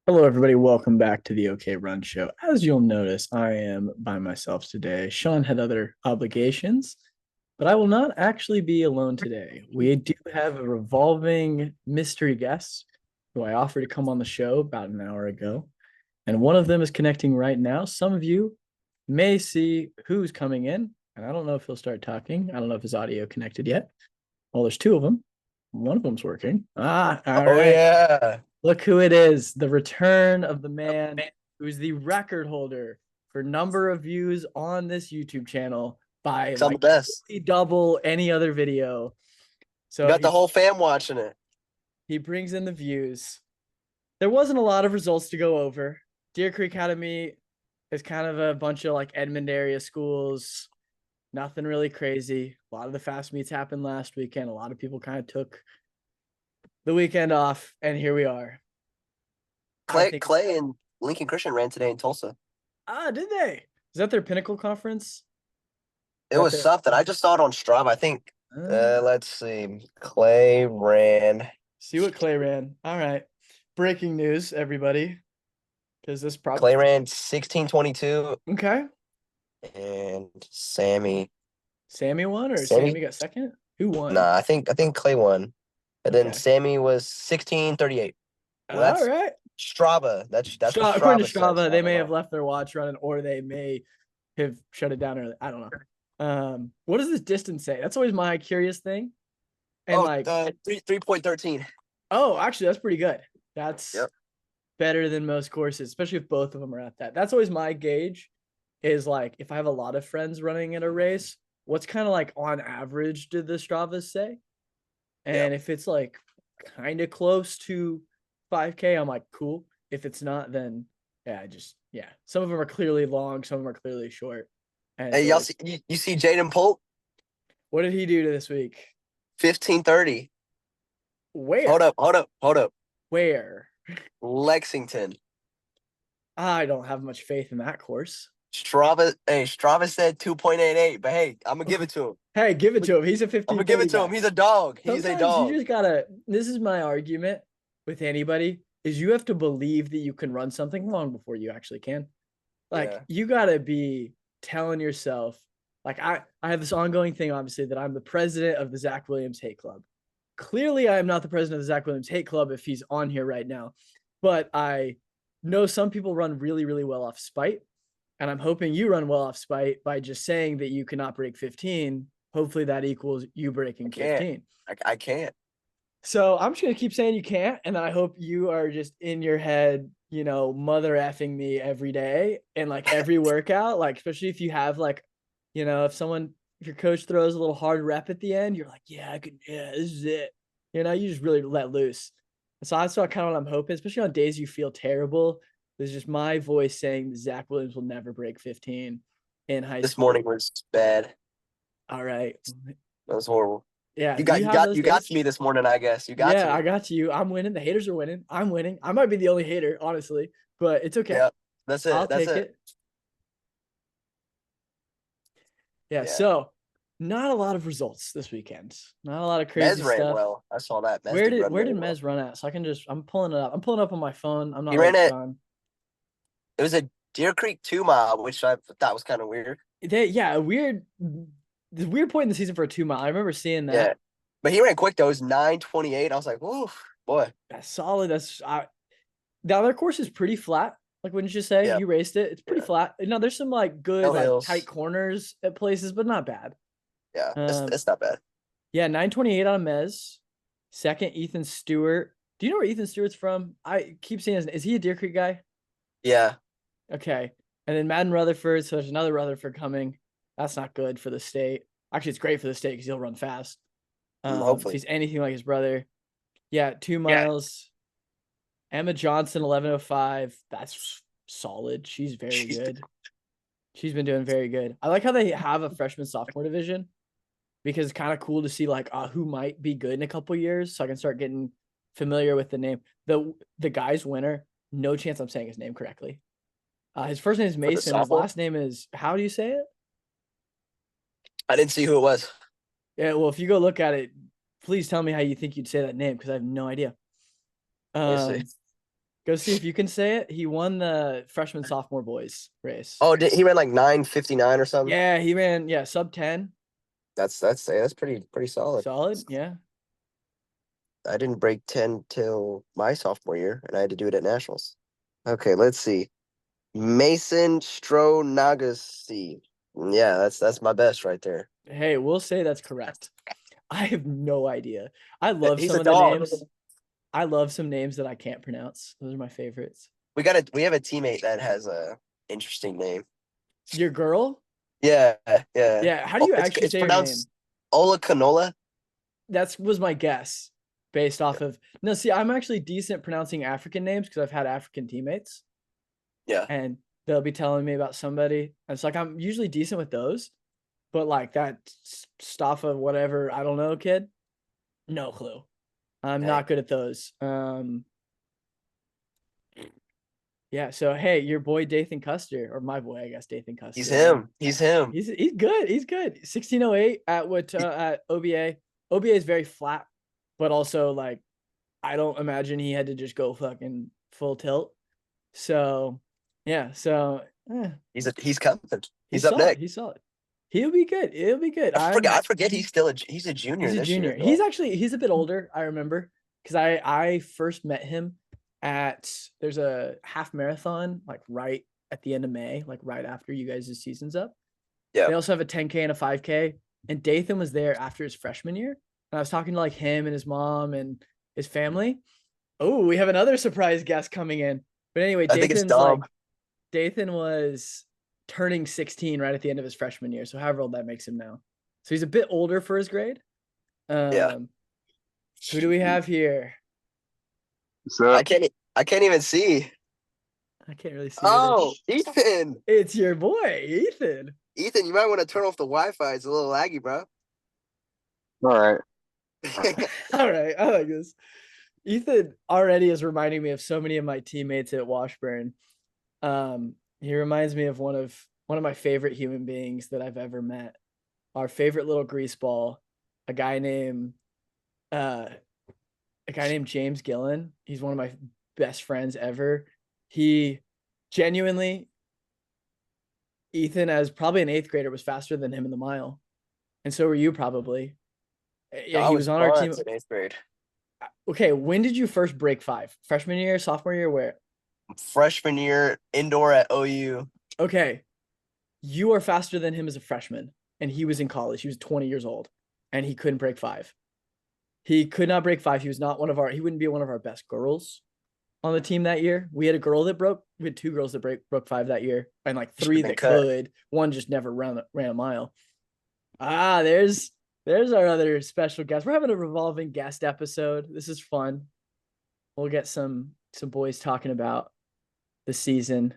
Hello, everybody. Welcome back to the OK Run Show. As you'll notice, I am by myself today. Sean had other obligations, but I will not actually be alone today. We do have a revolving mystery guest who I offered to come on the show about an hour ago, and one of them is connecting right now. Some of you may see who's coming in, and I don't know if he'll start talking. I don't know if his audio connected yet. Well, there's two of them. One of them's working. All Oh right. yeah. Look who it is, the return of the man who's the record holder for number of views on this YouTube channel by 'Cause I'm the like best. double any other video. You So got the whole fam watching it. he brings in the views. There wasn't a lot of results to go over. Deer Creek Academy is kind of a bunch of like Edmond area schools. Nothing really crazy. A lot of the fast meets happened last weekend. A lot of people kind of took the weekend off, and here we are. I Clay, think Clay, and Lincoln Christian ran today in Tulsa. Did they? Is that their pinnacle conference? Is It that was their something. I just saw it on Strava. I think. uh, Let's see. Clay ran. see what Clay ran. All right. Breaking news, everybody. Because this probably Clay ran 16:22, okay. and Sammy. Sammy won or Sammy. Sammy got second? Who won? Nah, I think Clay won, and then Okay. Sammy was 16:38. Well, All that's right. Strava. That's what According Strava to says. Strava, So I they don't may have know. left their watch running or they may have shut it down early. I don't know. What does this distance say? That's always my curious thing. And Oh, like, 3.13. oh, actually, that's pretty good. That's Yep. better than most courses, especially if both of them are at that. That's always my gauge is like if I have a lot of friends running at a race, what's kind of like on average did the Stravas say? Yep. And if it's like kind of close to 5K, I'm like, cool. If it's not, then yeah, yeah. Some of them are clearly long, some of them are clearly short. And Hey, it's y'all always, see you see Jaden Polk, what did he do to this week? 15:30. Hold Where? up, hold up, hold up. Where? Lexington. I don't have much faith in that course. Strava said 2.88, but hey, I'm gonna give it to him. Hey, give it I'm to him. He's a gonna give 15:30 it to guy. him. He's a dog. He's a Sometimes you dog. just gotta, this is my argument with anybody, is you have to believe that you can run something long before you actually can. Like Yeah. you gotta be telling yourself, like I have this ongoing thing, obviously, that I'm the president of the Zach Williams Hate Club. Clearly, I am not the president of the Zach Williams Hate Club if he's on here right now. But I know some people run really, really well off spite. And I'm hoping you run well off spite by just saying that you cannot break 15. Hopefully that equals you I breaking can't. 15. I can't. So I'm just gonna keep saying you can't, and then I hope you are just in your head, mother effing me every day and like every workout, like especially if you have like, if your coach throws a little hard rep at the end, you're like, yeah, I can, yeah, this is it. You just really let loose. And so that's what kind of what I'm hoping, especially on days you feel terrible. There's just my voice saying Zach Williams will never break 15 in high This morning school. was bad. All right. That was horrible. Yeah. You Do got you you have got those you got days? to me this morning, I guess. You got to Yeah, I me. got you. I'm winning. The haters are winning. I'm winning. I might be the only hater, honestly, but it's okay. Yeah. That's I'll it. That's take it. it. Yeah. Yeah. So, not a lot of results this weekend. Not a lot of crazy Mez ran stuff. well. I saw that. Mez Where did did run where really did well. Mez run at? So I can just I'm pulling it up. I'm pulling it up on my phone. I'm He not ran like it. Sean. It was a Deer Creek 2 mile, which I thought was kind of weird. Yeah, a weird point in the season for a 2 mile. I remember seeing Yeah. that. But he ran quick though. It was 9:28. I was like, "Oof, boy." That's solid. The other course is pretty flat. Like, wouldn't you say Yeah, you raced it? It's pretty yeah. flat. No, there's some like good No like tight hills. corners at places, but not bad. Yeah, it's Um, it's not bad. yeah, 928 on Mez. Second, Ethan Stewart. Do you know where Ethan Stewart's from? I keep seeing is he a Deer Creek guy? Yeah, Okay. And then Madden Rutherford. So there's another Rutherford coming. That's not good for the state. Actually, it's great for the state because he'll run fast. If hopefully. he's anything like his brother. Yeah, 2 miles. Emma Johnson, 11:05. That's solid. She's very Jeez. good. She's been doing very good. I like how they have a freshman sophomore division because it's kind of cool to see like who might be good in a couple years, so I can start getting familiar with the name. The guy's winner. No chance I'm saying his name correctly. His first name is For the Mason. His sophomore, last name is, how do you say it? I didn't see who it was. Yeah, well, if you go look at it, please tell me how you think you'd say that name because I have no idea. Let me see. Um, Go see if you can say it. He won the freshman sophomore boys race. Oh, he ran like 9:59 or something? Yeah, he ran sub 10. That's pretty solid. Solid. Yeah. I didn't break 10 till my sophomore year, and I had to do it at nationals. Okay, let's see. Mason Stronagasi. Yeah, that's my best right there. Hey, we'll say that's correct. I have no idea. I love He's some a of the dog. names. I love some names that I can't pronounce. Those are my favorites. We have a teammate that has a interesting name. Your girl? Yeah, yeah. Yeah. How do you actually It's say her name? pronounced Ola Canola. That was my guess based off of no. See, I'm actually decent pronouncing African names because I've had African teammates. Yeah. And they'll be telling me about somebody. And it's like I'm usually decent with those, but like that Staffa whatever, I don't know, kid. No clue. I'm Hey. not good at those. Yeah, so hey, your boy Dathan Custer, or my boy, I guess Dathan Custer. He's him. He's him. He's good. He's good. 1608 at what at OBA. OBA is very flat, but also like I don't imagine he had to just go fucking full tilt. So yeah, so He's coming. He's up solid. next. He's solid. He'll be good. He'll be good. I forget he's a junior He's a this junior. year. Well. He's a bit older. I remember because I first met him at there's a half marathon like right at the end of May, like right after you guys' season's up. Yeah. They also have a 10K and a 5K. And Dathan was there after his freshman year. And I was talking to like him and his mom and his family. Oh, we have another surprise guest coming in. But anyway, I think it's Dom. Dathan was turning 16 right at the end of his freshman year. So however old that makes him now. So he's a bit older for his grade. Yeah. Who do we have here? So I can't even see. I can't really see. Oh, Ethan. It's your boy, Ethan. Ethan, you might want to turn off the Wi-Fi. It's a little laggy, bro. all right. All right. I like this. Ethan already is reminding me of so many of my teammates at Washburn. He reminds me of one of my favorite human beings that I've ever met. Our favorite little greaseball, a guy named James Gillen. He's one of my best friends ever. He genuinely, Ethan, as probably an 8th grader, was faster than him in the mile. And so were you probably. Yeah, he was on our team. In 8th grade. Okay, when did you first break 5? Freshman year, sophomore year, where? Freshman year, indoor at OU. Okay, you are faster than him as a freshman, and he was in college. He was 20 years old, and he couldn't break 5. He could not break 5. He was not he wouldn't be one of our best girls on the team that year. We had a girl that broke. We had 2 girls that broke 5 that year, and like 3 that could. One just never ran a mile. There's our other special guest. We're having a revolving guest episode. This is fun. We'll get some boys talking about the season.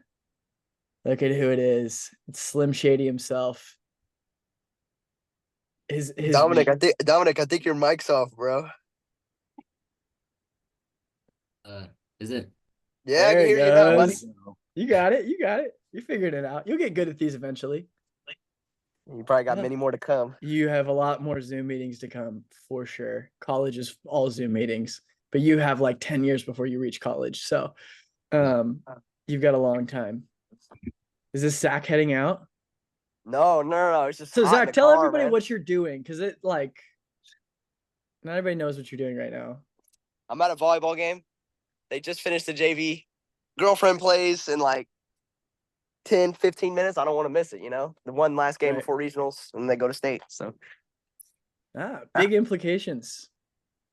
Look at who it is. It's Slim Shady himself. Dominic, I think your mic's off, bro. Is it? Yeah, I can hear you now, buddy. You got it. You figured it out. You'll get good at these eventually. You probably got many more to come. You have a lot more Zoom meetings to come for sure. College is all Zoom meetings, but you have like 10 years before you reach college. So you've got a long time. Is this Zach heading out? No. It's just so Zach, tell everybody what you're doing, because it like not everybody knows what you're doing right now. I'm at a volleyball game. They just finished the JV. Girlfriend plays in like 10, 15 minutes. I don't want to miss it, you know? The one last game before regionals, and they go to state. So big implications.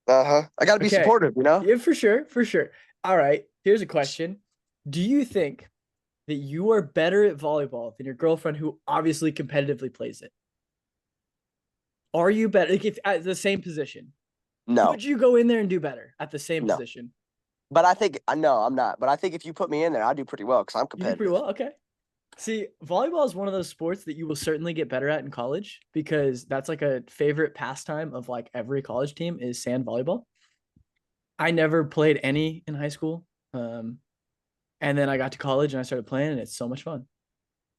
I gotta be supportive, you know? Yeah, for sure. All right. Here's a question. Do you think that you are better at volleyball than your girlfriend who obviously competitively plays it? Are you better if at the same position? No. Would you go in there and do better at the same position? But I think no, I'm not. But I think if you put me in there, I do pretty well because I'm competitive. You do pretty well. Okay. See, volleyball is one of those sports that you will certainly get better at in college because that's like a favorite pastime of like every college team is sand volleyball. I never played any in high school. And then I got to college and I started playing and it's so much fun.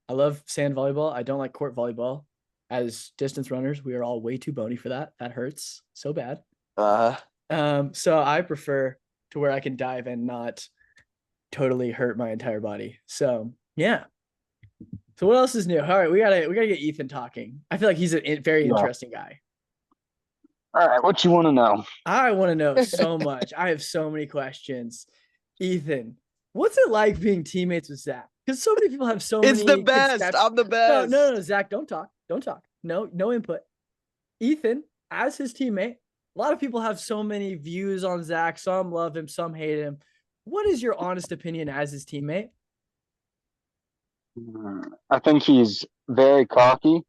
I love sand volleyball. I don't like court volleyball. As distance runners, we are all way too bony for that. That hurts so bad. So I prefer to where I can dive and not totally hurt my entire body. So yeah. So what else is new? All right, we gotta get Ethan talking. I feel like he's a very Yeah. interesting guy. All right, what you want to know? I want to know so much. I have so many questions. Ethan, what's it like being teammates with Zach? Because so many people have so It's many the best. conceptions. I'm the No, best. no, no, Zach, don't talk. Don't talk. No input. Ethan, as his teammate, a lot of people have so many views on Zach. Some love him, some hate him. What is your honest opinion as his teammate? I think he's very cocky,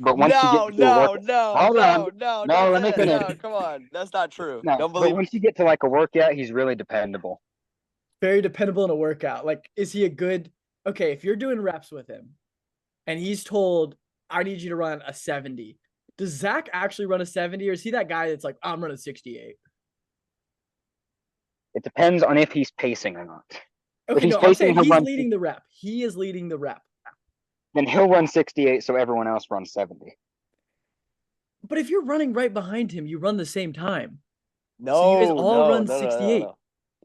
but once you get into a work, hold on, no, Don't let say me that. finish. No, come on. That's not true. No, Don't but believe. once you get to like a workout, he's really dependable. Very dependable in a workout. Like, is he a good, okay, if you're doing reps with him and he's told, I need you to run a 70, does Zach actually run a 70 or is he that guy that's like, I'm running 68? It depends on if he's pacing or not. If Okay, he's no, I'm pacing, saying he'll he's run. leading the rep. He is leading the rep. Then he'll run 68, so everyone else runs 70. But if you're running right behind him, you run the same time. No, So you guys all no, run no, no, no, 68. no.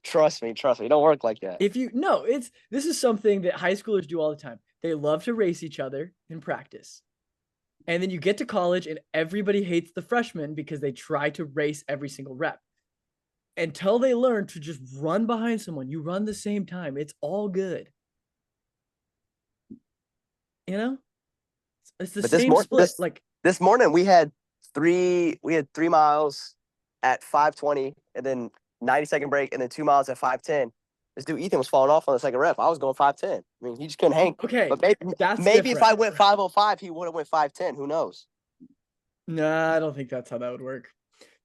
Trust me. It don't work like that. If you no, this is something that high schoolers do all the time. They love to race each other in practice. And then you get to college and everybody hates the freshmen because they try to race every single rep. Until they learn to just run behind someone, you run the same time. It's all good. You know? It's the But same split. Like this morning we had 3 miles at 5:20 and then 90-second break and then 2 miles at 5:10. This dude Ethan was falling off on the second rep. I was going 5:10. I mean, he just couldn't hang. okay, But that's maybe if different. I went 5:05, he would have went 5:10. Who knows? Nah, I don't think that's how that would work.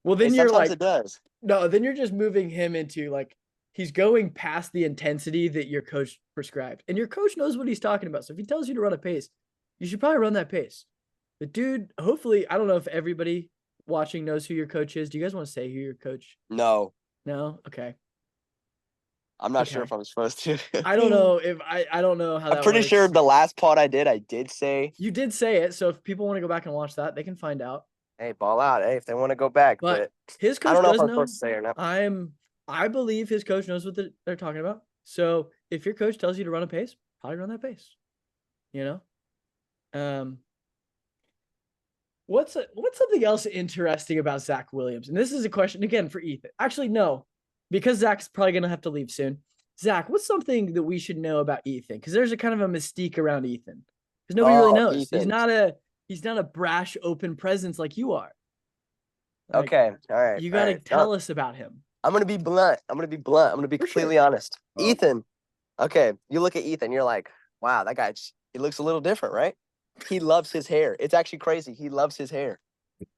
Well, then you're Sometimes like, it does. no, then you're just moving him into like he's going past the intensity that your coach prescribed. And your coach knows what he's talking about. So if he tells you to run a pace, you should probably run that pace. But dude, hopefully, I don't know if everybody watching knows who your coach is. Do you guys want to say who your coach? No, No? Okay. I'm not sure Okay. if I'm supposed to. I don't know if I don't know how I'm that pretty works. sure the last pod I did say, You did say it. So if people want to go back and watch that, they can find out. hey, ball out. Hey, if they want to go back. But But his I coach don't know if does I'm know. supposed to say or not. I believe his coach knows what they're talking about. So if your coach tells you to run a pace, probably run that pace. You know? What's something else interesting about Zach Williams? And this is a question again for Ethan. Actually, no, because Zach's probably gonna have to leave soon. Zach, what's something that we should know about Ethan? Because there's a kind of a mystique around Ethan. Because nobody really knows. He's Ethan. not a brash, open presence like you are. Like, Okay. All right. you all gotta right. tell us about him. I'm gonna be blunt. I'm gonna be For completely sure. honest. Oh. Ethan. Okay, you look at Ethan, you're like, wow, that guy. He looks a little different, right? He loves his hair. It's actually crazy. He loves his hair,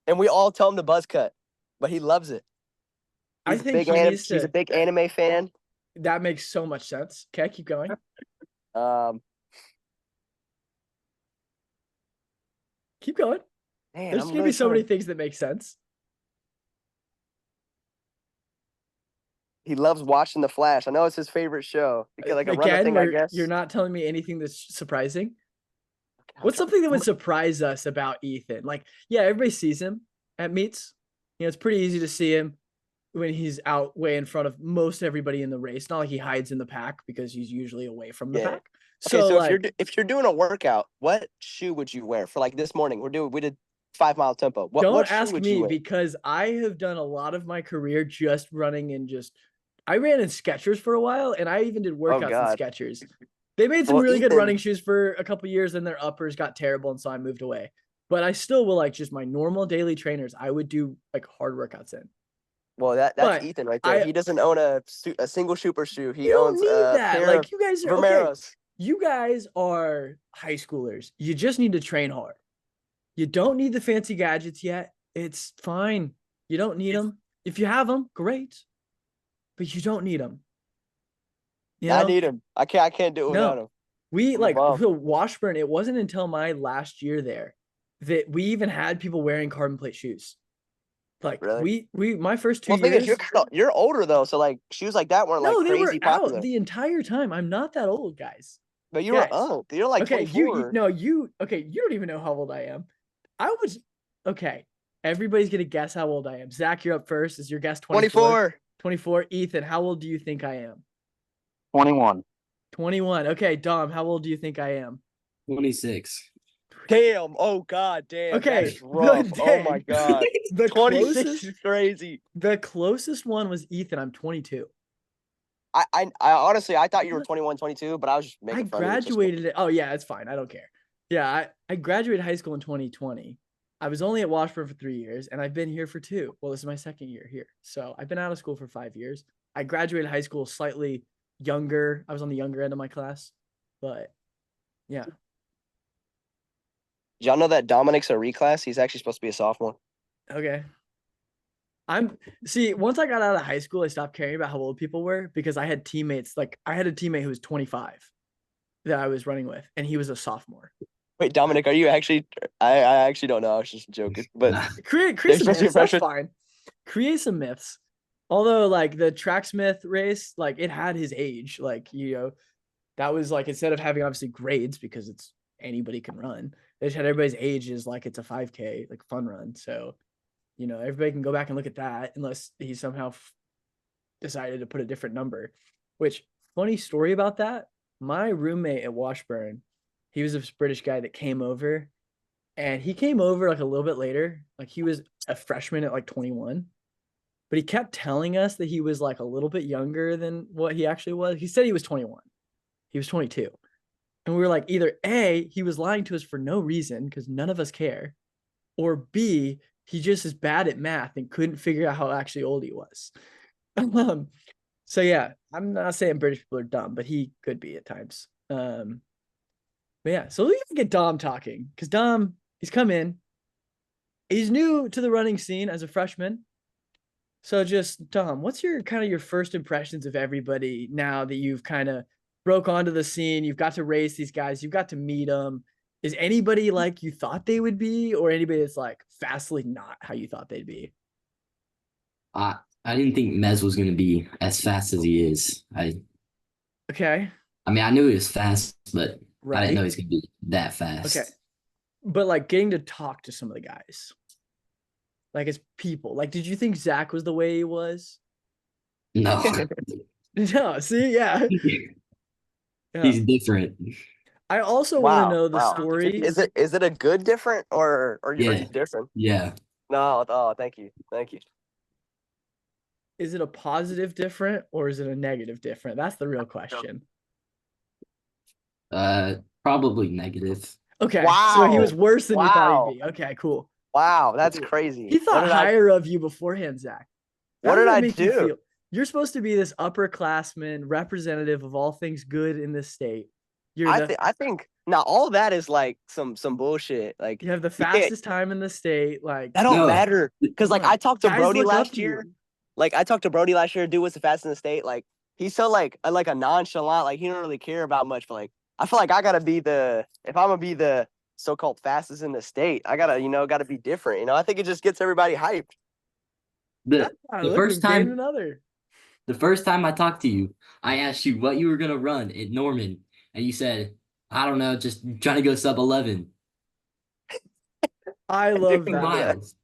and we all tell him to buzz cut, but he loves it. I think he needs He's a to. big anime fan. That makes so much sense. Okay, keep going. Keep going. Man, There's I'm gonna really be so trying many to- things that make sense. He loves watching The Flash. I know it's his favorite show. Because like a run Again, thing, I guess. you're not telling me anything that's surprising. I'm What's trying- something that would surprise us about Ethan? Like, yeah, everybody sees him at meets. You know, it's pretty easy to see him when he's out way in front of most everybody in the race. Not like he hides in the pack because he's usually away from the Yeah. pack. Okay, So, so like, if you're doing a workout, what shoe would you wear for like this morning? We did 5-mile tempo. What don't shoe ask would you me wear? because I have done a lot of my career just running in I ran in Skechers for a while and I even did workouts in God. Skechers. They made some Well, really good Ethan- running shoes for a couple years and their uppers got terrible and so I moved away. But I still will like just my normal daily trainers. I would do like hard workouts in. Well, that's But Ethan right there. He doesn't own a single super shoe. He You don't owns need a that. pair Like of you guys are okay. Vermeeros. You guys are high schoolers. You just need to train hard. You don't need the fancy gadgets yet. It's fine. You don't need them. If you have them, great. But you don't need them. You I know? need him. I can't do it without him. We I'm a like bum. Washburn. It wasn't until my last year there that we even had people wearing carbon plate shoes. Like Really? my first 2 Well, the thing years. is, you're older though, so like shoes like that weren't No, like they were crazy popular. out the entire time. I'm not that old, guys. But you were Guys. old. You're like Okay, 24. you don't even know how old I am. I was okay. Everybody's gonna guess how old I am. Zach, you're up first. Is your guess 24? 24. 24. Ethan, how old do you think I am? 21. 21. Okay, Dom, how old do you think I am? 26. Damn. Oh God. Damn. Okay, That's rough. Oh my dang. God. The 26 closest, is crazy. the closest one was Ethan. I'm 22. I honestly I thought you were 21, 22, but I was just I making fun of you. graduated it. Oh yeah, it's fine. I don't care. Yeah, I graduated high school in 2020. I was only at Washburn for 3 years, and I've been here for 2. Well, this is my second year here, so I've been out of school for 5 years. I graduated high school slightly younger. I was on the younger end of my class, but yeah. Did y'all know that Dominic's a reclass? He's actually supposed to be a sophomore. Okay. Once I got out of high school, I stopped caring about how old people were because I had teammates. Like I had a teammate who was 25 that I was running with, and he was a sophomore. Wait, Dominic, are you actually? I actually don't know. I was just joking. But Create They're some supposed to be myths. That's freshmen? fine. Create some myths. Although, like the tracksmith race, like it had his age. Like that was like instead of having obviously grades because it's anybody can run. They just had everybody's ages like it's a 5K like fun run. So everybody can go back and look at that unless he somehow decided to put a different number. Which funny story about that? My roommate at Washburn, he was a British guy that came over, and he came over like a little bit later. Like he was a freshman at like 21, but he kept telling us that he was like a little bit younger than what he actually was. He said he was 21. He was 22. And we were like, either A, he was lying to us for no reason because none of us care, or B, he just is bad at math and couldn't figure out how actually old he was. So yeah, I'm not saying British people are dumb, but he could be at times. But yeah, so we can get Dom talking because Dom, he's come in. He's new to the running scene as a freshman. So just Dom, what's your kind of your first impressions of everybody now that you've kind of broke onto the scene? You've got to race these guys, you've got to meet them. Is anybody like you thought they would be, or anybody that's like vastly not how you thought they'd be? I didn't think Mez was gonna be as fast as he is. Okay, I mean I knew he was fast, but I didn't know right. he's gonna be that fast. Okay, but like getting to talk to some of the guys, like as people, like did you think Zach was the way he was? No. No, see, yeah, yeah. He's different. I also want to wow, know the wow. story. Is it a good different or are you Yeah. different? Yeah. No. Oh, thank you. Is it a positive different or is it a negative different? That's the real question. Probably negative. Okay, so he Wow. was worse than you thought he'd Wow. be. Okay, cool. Wow. That's Cool. crazy. He thought higher of you beforehand, Zach. How What does did that I make you do? feel? You're supposed to be this upperclassman representative of all things good in this state. You're I think now all that is like some bullshit. Like you have the you can't. fastest time in the state. Like, That don't No. matter because like come on, I talked to guys Brody look up last to year. you. Like I talked to Brody last year. Dude was the fastest in the state. Like he's so like a nonchalant. Like he don't really care about much. But like I feel like I gotta be if I'm gonna be the so-called fastest in the state, I gotta be different. I think it just gets everybody hyped. The Ah, the look, first we've gained time another. the first time I talked to you, I asked you what you were gonna run at Norman, and you said, I don't know, just trying to go sub 11. I love Dude, 2 that. yeah. miles.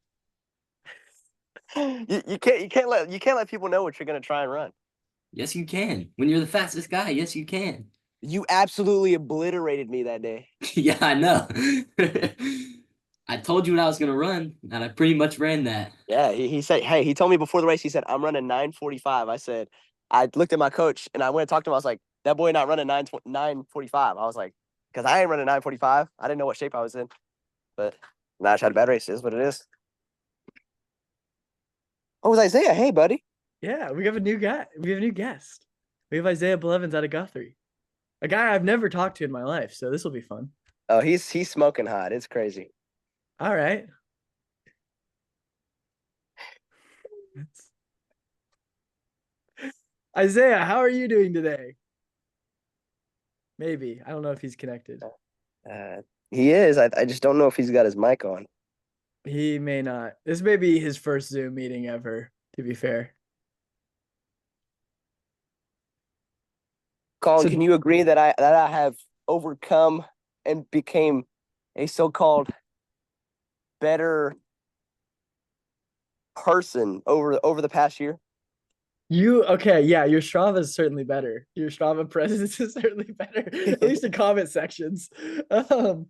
You can't let people know what you're gonna try and run. Yes, you can. When you're the fastest guy, yes, you can. You absolutely obliterated me that day. Yeah, I know. I told you what I was gonna run, and I pretty much ran that. Yeah, he said, hey, he told me before the race, he said, I'm running 9:45. I looked at my coach and I went and talked to him. I was like, that boy not running 9:45. I was like, because I ain't running 9:45. I didn't know what shape I was in. But now I tried a bad race. It is what it is. Oh, it was Isaiah. Hey, buddy. Yeah, we have a new guy. We have a new guest. We have Isaiah Blevins out of Guthrie, a guy I've never talked to in my life. So this will be fun. Oh, he's smoking hot. It's crazy. All right. Isaiah, how are you doing today? Maybe. I don't know if he's connected. He is. I just don't know if he's got his mic on. He may not. This may be his first Zoom meeting ever, to be fair. Colin, So- can you agree that I have overcome and became a so-called better person over the past year? Okay, yeah, your Strava is certainly better. Your Strava presence is certainly better, at least in comment sections. Um,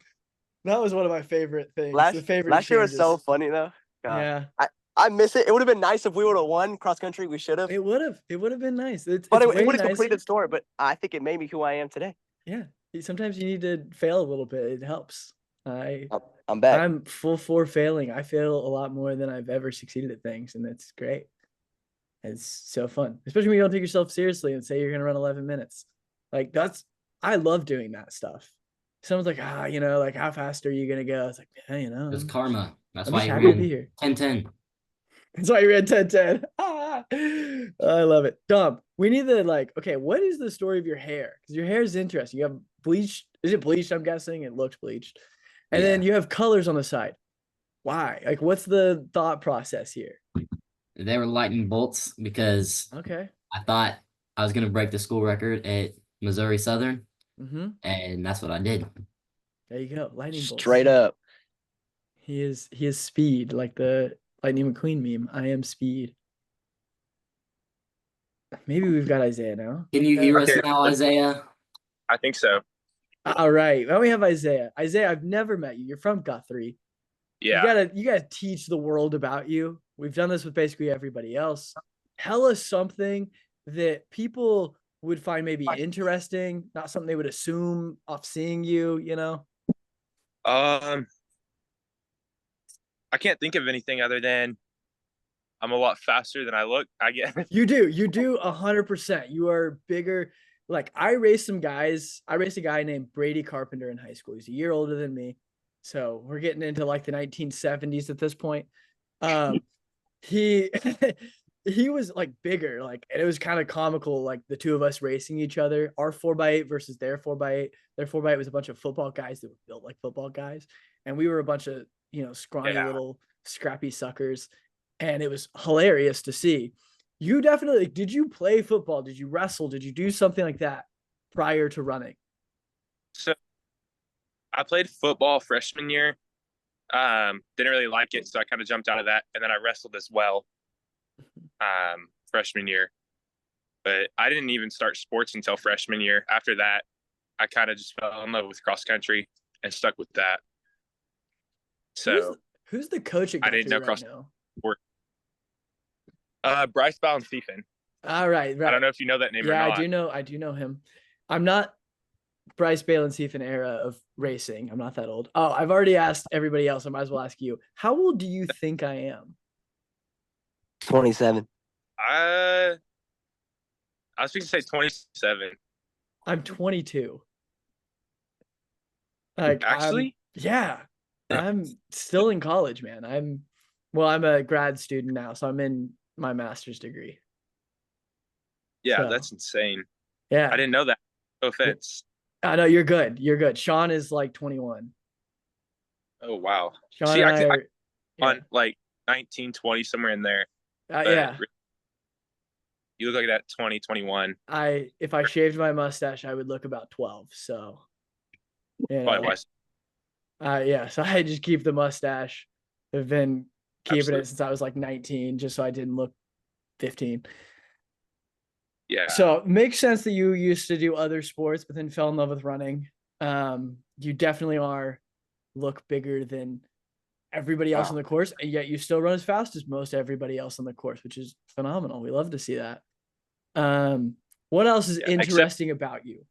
that was one of my favorite things. The favorite Last year was so exchanges. funny though. God, Yeah, I miss it. It would have been nice if we would have won cross country. We should have, it would have. It would have been nice. but It's it way would have nicer. completed the story. But I think it made me who I am today. Yeah, sometimes you need to fail a little bit. It helps. I'm back. I'm full for failing. I fail a lot more than I've ever succeeded at things, and it's great. It's so fun, especially when you don't take yourself seriously and say you're gonna run 11 minutes. Like I love doing that stuff. Someone's like, like how fast are you gonna go? It's like, yeah, It's karma. That's I'm why just he happy to be ran here. 10-10. That's why you ran 10-10. I love it. Dom, we need to okay, what is the story of your hair? Because your hair is interesting. You have bleached. Is it bleached? I'm guessing it looks bleached. And then you have colors on the side. Why? Like, what's the thought process here? They were lightning bolts because Okay. I thought I was gonna break the school record at Missouri Southern, Mm-hmm. and that's what I did. There you go. Lightning bolts. Straight up. He is speed, like the Lightning McQueen meme. I am speed. Maybe we've got Isaiah now. Can you hear us Okay. now, Isaiah? I think so. All right. Now we have Isaiah. Isaiah, I've never met you. You're from Guthrie. Yeah. You gotta teach the world about you. We've done this with basically everybody else. Tell us something that people would find maybe interesting, not something they would assume off seeing you, I can't think of anything other than I'm a lot faster than I look, I guess. You do 100%. You are bigger. Like I raced some guys. I raced a guy named Brady Carpenter in high school. He's a year older than me. So we're getting into like the 1970s at this point. He he was like bigger, and it was kind of comical, like the two of us racing each other, our 4x8 versus their 4x8. Their 4x8 was a bunch of football guys that were built like football guys, and we were a bunch of scrawny little scrappy suckers, and it was hilarious to see. You definitely did. You play football? Did you wrestle? Did you do something like that prior to running? So I played football freshman year. Didn't really like it, so I kind of jumped out of that, and then I wrestled as well freshman year. But I didn't even start sports until freshman year. After that, I kind of just fell in love with cross country and stuck with that. So who's the coach at I didn't know right now? Bryce Ballen-Stephen. All right. I don't know if you know that name or not. I do know him. I'm not Bryce Ballen-Stephen era of racing. I'm not that old. Oh, I've already asked everybody else. I might as well ask you. How old do you think I am? 27. I was going to say 27. I'm 22. Like Actually? I'm still in college, man. I'm a grad student now, so I'm in my master's degree. Yeah, So, that's insane. Yeah. I didn't know that. No offense. No, you're good. You're good. Sean is like 21. Oh, wow. Sean See, and I on like 19, 20, somewhere in there. Yeah. You look like that 20, 21. If I shaved my mustache, I would look about 12. So, Probably wise. Yeah. So I just keep the mustache. I've been keeping Absolutely. it since I was like 19, just so I didn't look 15. Yeah. So it makes sense that you used to do other sports, but then fell in love with running. You definitely look bigger than everybody else on the course, and yet you still run as fast as most everybody else on the course, which is phenomenal. We love to see that. What else is interesting about you?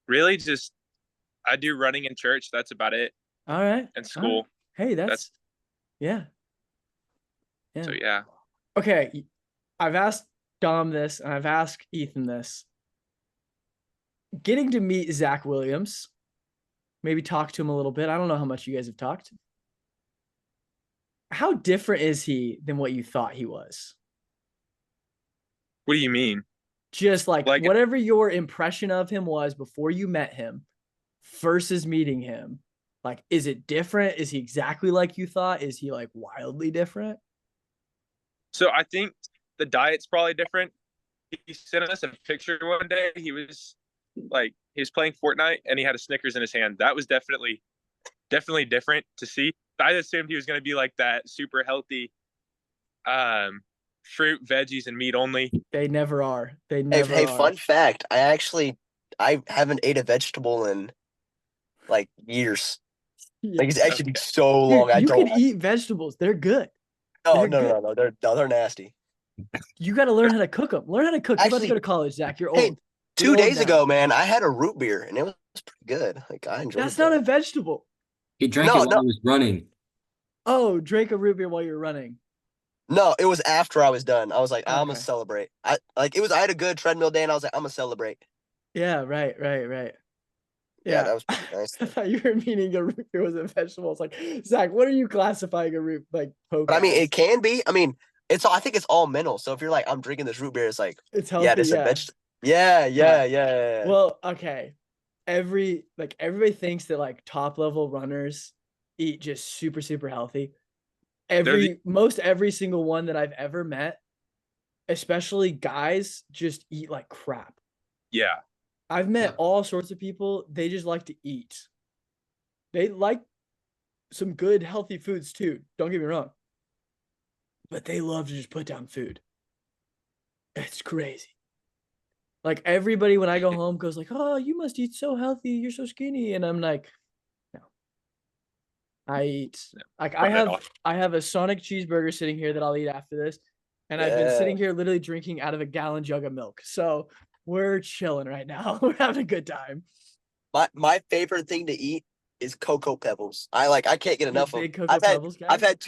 Really just I do running in church. That's about it. All right. And school. Hey, that's yeah. So yeah. Okay. I've asked Dom this and I've asked Ethan this. Getting to meet Zach Williams, maybe talk to him a little bit. I don't know how much you guys have talked. How different is he than what you thought he was? What do you mean? Just like whatever your impression of him was before you met him versus meeting him. Like, is it different? Is he exactly like you thought? Is he like wildly different? So I think the diet's probably different. He sent us a picture one day. He was playing Fortnite and he had a Snickers in his hand. That was definitely definitely different to see. I assumed he was going to be like that super healthy, fruit, veggies, and meat only. They never are. They Hey, never hey, are. fun fact. I haven't ate a vegetable in like years. Yeah. Like it's actually been Okay. so Dude, long. I you don't. can eat vegetables. They're good. No, they're no, good. no, no. They're nasty. You got to learn how to cook them. Learn how to cook. You're about to Actually, go to college, Zach. You're hey, old. You're 2 old days now. ago, man, I had a root beer and it was pretty good. Like I enjoyed That's that. not a vegetable. He drank No, it while no. he was running. Oh, drink a root beer while you're running. No, it was after I was done. I was like, I'm gonna Okay. celebrate. I had a good treadmill day and I was like, I'm gonna celebrate. Yeah, right. Yeah, Yeah. that was pretty nice. I thought you were meaning a root beer was a vegetable. It's like, Zach, what are you classifying a root poke But I mean, as? it can be. I mean, I think it's all mental. So if you're like, I'm drinking this root beer, it's like, It's healthy. yeah, this is a vegetable. Yeah. Well, okay. Everybody thinks that like top level runners eat just super, super healthy. Most every single one that I've ever met, especially guys, just eat like crap. Yeah. I've met Yeah. all sorts of people. They just like to eat. They like some good, healthy foods too. Don't get me wrong. But they love to just put down food. It's crazy. Like everybody, when I go home, goes like, "Oh, you must eat so healthy. You're so skinny." And I'm like, no. I eat like Not at all. I have a Sonic cheeseburger sitting here that I'll eat after this. And I've been Yeah. sitting here literally drinking out of a gallon jug of milk. So we're chilling right now. We're having a good time. My favorite thing to eat is Cocoa Pebbles. I can't get You're a enough of big them. Cocoa Pebbles guy? I've had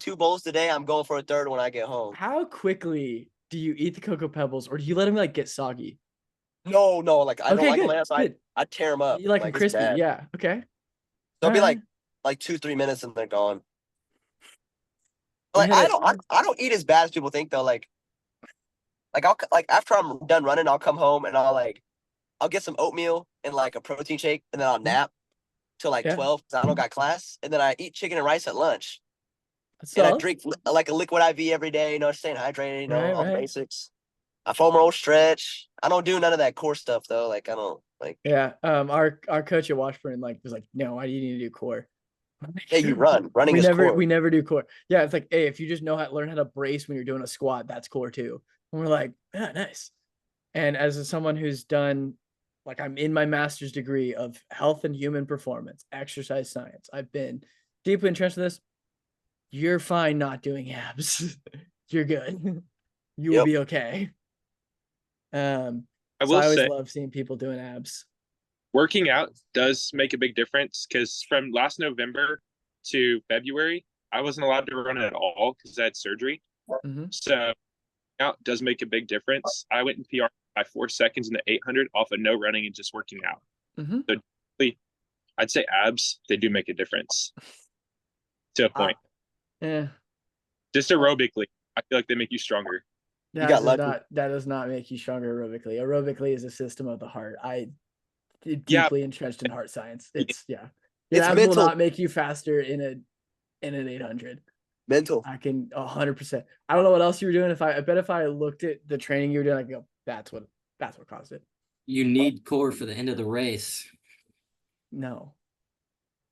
two bowls today. I'm going for a third when I get home. How quickly do you eat the Cocoa Pebbles, or do you let them like get soggy? No, like I don't Okay, like them good, last. good. I tear them up. You like them it's crispy? bad. Yeah. Okay. They'll be Alright. like 2-3 minutes and they're gone. We Like had I don't eat as bad as people think though. I'll after I'm done running, I'll come home and I'll get some oatmeal and like a protein shake, and then I'll nap till like Yeah. 12 because I don't got class, and then I eat chicken and rice at lunch. So, And I drink like a liquid IV every day, staying hydrated, all the Right. basics. I foam roll stretch. I don't do none of that core stuff though. Like I don't like. yeah. Our coach at Washburn was like, "No, why do you need to do core?" Hey, you run. Running is core. We never do core. Yeah, it's like, hey, if you just learn how to brace when you're doing a squat, that's core too. And we're like, yeah, nice. And as someone who's done, I'm in my master's degree of health and human performance, exercise science. I've been deeply entrenched in this. You're fine not doing abs. You're good. You will Yep. be okay. I So will I always say love seeing people doing abs. working out does make a big difference because from last November to February, I wasn't allowed to run at all because I had surgery. Mhm. So out does make a big difference. I went in PR by 4 seconds in the 800 off of no running and just working out. Mhm. So I'd say abs, they do make a difference to a point. Yeah. Just aerobically, I feel like they make you stronger. got lucky. That does not make you stronger aerobically. Aerobically is a system of the heart. I deeply entrenched in heart science. It's Your It's abs will mental. not make you faster in an 800. Mental. I can 100%. I don't know what else you were doing. I bet if I looked at the training you were doing, I could go, that's what caused it. You need core for the end of the race. No.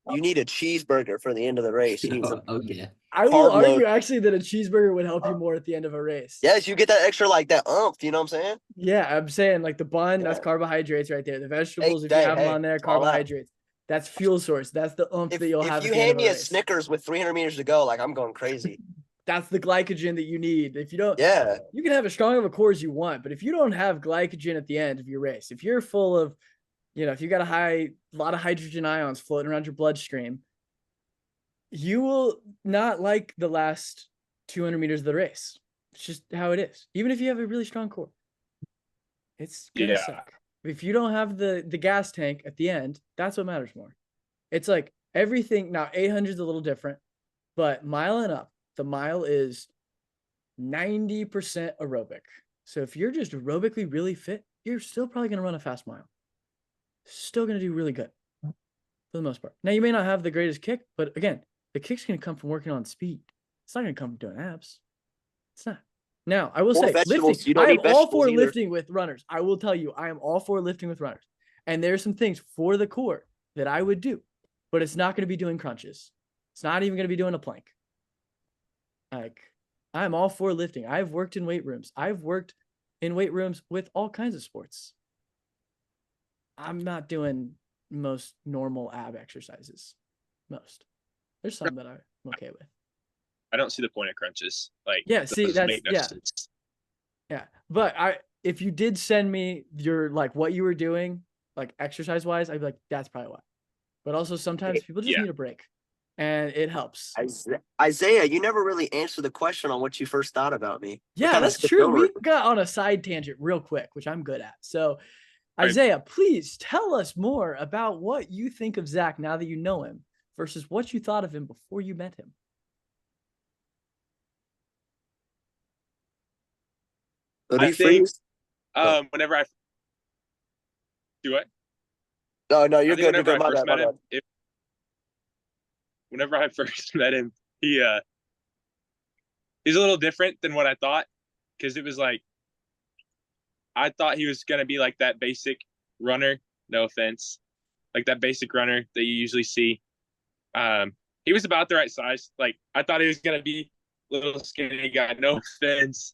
You need a cheeseburger for the end of the race. You need some. Okay. I will Carb argue load. actually that a cheeseburger would help you more at the end of a race. Yes, you get that extra that umph. You know what I'm saying? Yeah, I'm saying the bun, that's Yeah. carbohydrates right there. The vegetables, if you Hey, have them on there, it's all out. carbohydrates. That's fuel source. That's the oomph that you'll have If at you the end hand of me a race. Snickers with 300 meters to go, I'm going crazy. That's the glycogen that you need. If you don't, Yeah. you can have as strong of a core as you want, but if you don't have glycogen at the end of your race, if you're full of, if you got a lot of hydrogen ions floating around your bloodstream, you will not like the last 200 meters of the race. It's just how it is. Even if you have a really strong core, it's gonna suck. If you don't have the gas tank at the end, that's what matters more. It's like everything. Now 800 is a little different, but mile and up, the mile is 90% aerobic. So if you're just aerobically really fit, you're still probably going to run a fast mile. Still going to do really good for the most part. Now, you may not have the greatest kick, but again, the kick's going to come from working on speed. It's not going to come from doing abs. It's not. Now, I will say, lifting. I am all for lifting with runners. I will tell you, I am all for lifting with runners. And there's some things for the core that I would do. but it's not going to be doing crunches. It's not even going to be doing a plank. Like, I'm all for lifting. I've worked in weight rooms. I've worked in weight rooms with all kinds of sports. I'm not doing most normal ab exercises. Most. There's some that I'm okay with. I don't see the point of crunches. Like, Yeah, see, those make no sense. Yeah. But if you did send me your, like, what you were doing, like, exercise-wise, I'd be like, that's probably why. But also sometimes people just need a break, and it helps. Isaiah, you never really answered the question on what you first thought about me. Yeah, that's true. We got on a side tangent real quick, which I'm good at. So, Isaiah, please tell us more about what you think of Zach now that you know him versus what you thought of him before you met him. I think whenever I do it. No, you're good. You're good. My bad. Whenever I first met him, he's a little different than what I thought, because it was like, I thought he was going to be like that basic runner, no offense, like that basic runner that you usually see. He was about the right size. Like, I thought he was going to be little skinny guy, no offense.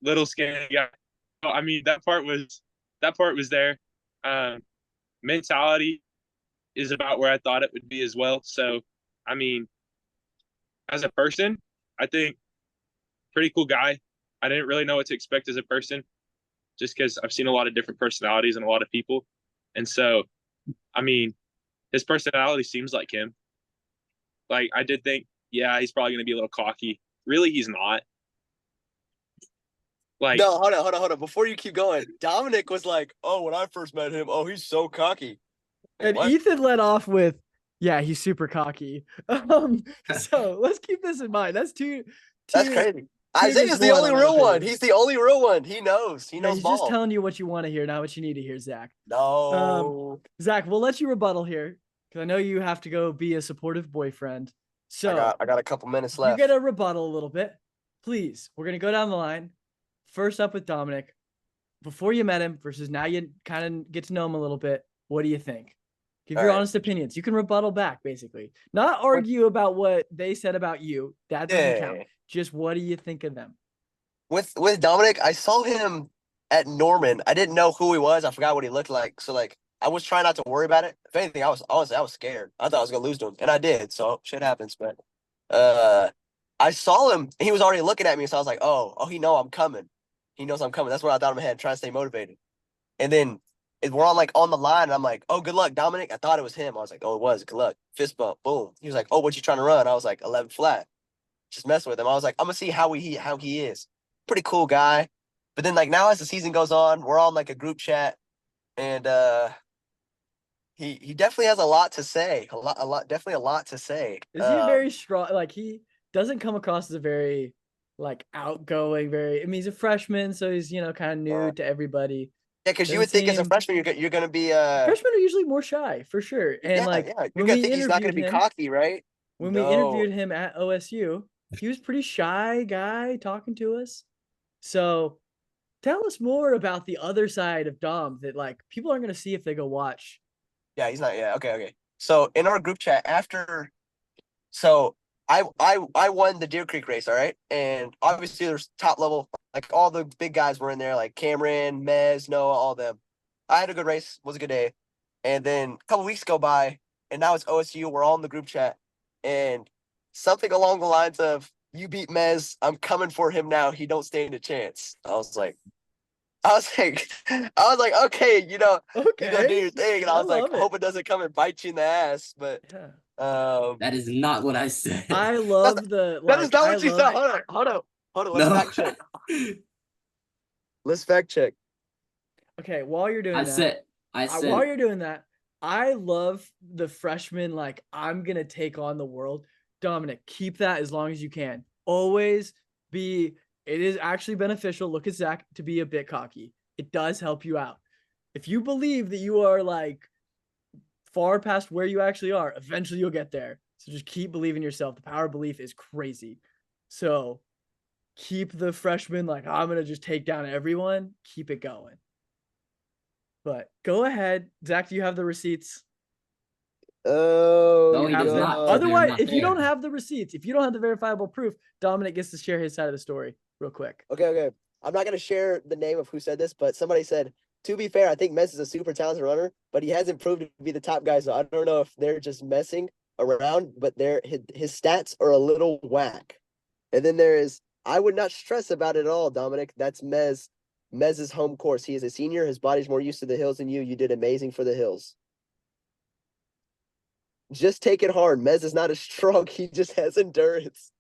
Little skinny guy. I mean, that part was there. Mentality is about where I thought it would be as well. So, I mean, as a person, I think pretty cool guy. I didn't really know what to expect as a person, just because I've seen a lot of different personalities and a lot of people. And so, I mean, his personality seems like him. Like, I did think, yeah, he's probably going to be a little cocky. Really, he's not. Like, no, hold on. Before you keep going, Dominic was like, "Oh, when I first met him, oh, he's so cocky." And what? Ethan led off with, "Yeah, he's super cocky." So let's keep this in mind. That's two. That's crazy. Isaiah's the only real one. He's the only real one. He knows. He knows. He's just telling you what you want to hear, not what you need to hear, Zach. No. Zach, we'll let you rebuttal here because I know you have to go be a supportive boyfriend. So I got a couple minutes left. You get a rebuttal a little bit, please. We're gonna go down the line. First up with Dominic. Before you met him versus now you kind of get to know him a little bit. What do you think? Give your honest opinions. You can rebuttal back, basically. Not argue about what they said about you. That doesn't count. Just what do you think of them? With Dominic, I saw him at Norman. I didn't know who he was. I forgot what he looked like. So, like, I was trying not to worry about it. If anything, I was scared. I thought I was gonna lose to him, and I did. So shit happens. But I saw him, and he was already looking at me. So I was like, oh, he knows I'm coming. He knows I'm coming. That's what I thought in my head, trying to stay motivated. And then we're on the line, and I'm like, oh, good luck, Dominic. I thought it was him. I was like, oh, it was. Good luck. Fist bump. Boom. He was like, oh, what you trying to run? I was like, 11 flat. Just messing with him. I was like, I'm gonna see how he is. Pretty cool guy. But then, like, now as the season goes on, we're on like a group chat, and he definitely has a lot to say. Definitely a lot to say. Is he very strong? Like, he doesn't come across as a very like outgoing, I mean, he's a freshman, so he's, kind of new to everybody. Yeah, because you would think as a freshman you're going to be freshmen are usually more shy for sure. And you're going to think he's not going to be cocky, right? When we interviewed him at OSU, he was pretty shy guy talking to us. So tell us more about the other side of Dom that like people aren't going to see if they go watch. Yeah, he's not. Yeah, okay. So in our group chat I won the Deer Creek race, all right? And obviously there's top level, like all the big guys were in there, like Cameron, Mez, Noah, all of them. I had a good race, was a good day. And then a couple weeks go by, and now it's OSU. We're all in the group chat. And something along the lines of, you beat Mez, I'm coming for him now. He don't stand a chance. I was like, okay, you go do your thing. And I was like, hope it doesn't come and bite you in the ass. But yeah. That is not what I said. I love the. That is not what you said. Hold on. Let's fact check. Let's fact check. Okay, while you're doing while you're doing that, I love the freshman. Like, I'm gonna take on the world. Dominic, keep that as long as you can. Always be. It is actually beneficial. Look at Zach to be a bit cocky. It does help you out. If you believe that you are like far past where you actually are, eventually you'll get there. So just keep believing yourself. The power of belief is crazy. So keep the freshman like, I'm going to just take down everyone. Keep it going. But go ahead. Zach, do you have the receipts? Oh, No, he does not. no. They're Otherwise, not if you don't there. have the receipts, if you don't have the verifiable proof, Dominic gets to share his side of the story real quick. Okay. I'm not gonna share the name of who said this, but somebody said, to be fair, I think Mez is a super talented runner, but he hasn't proved to be the top guy. So I don't know if they're just messing around, but his stats are a little whack. And then there is, I would not stress about it at all, Dominic. That's Mez's home course. He is a senior. His body's more used to the hills than you. You did amazing for the hills. Just take it hard. Mez is not as strong. He just has endurance.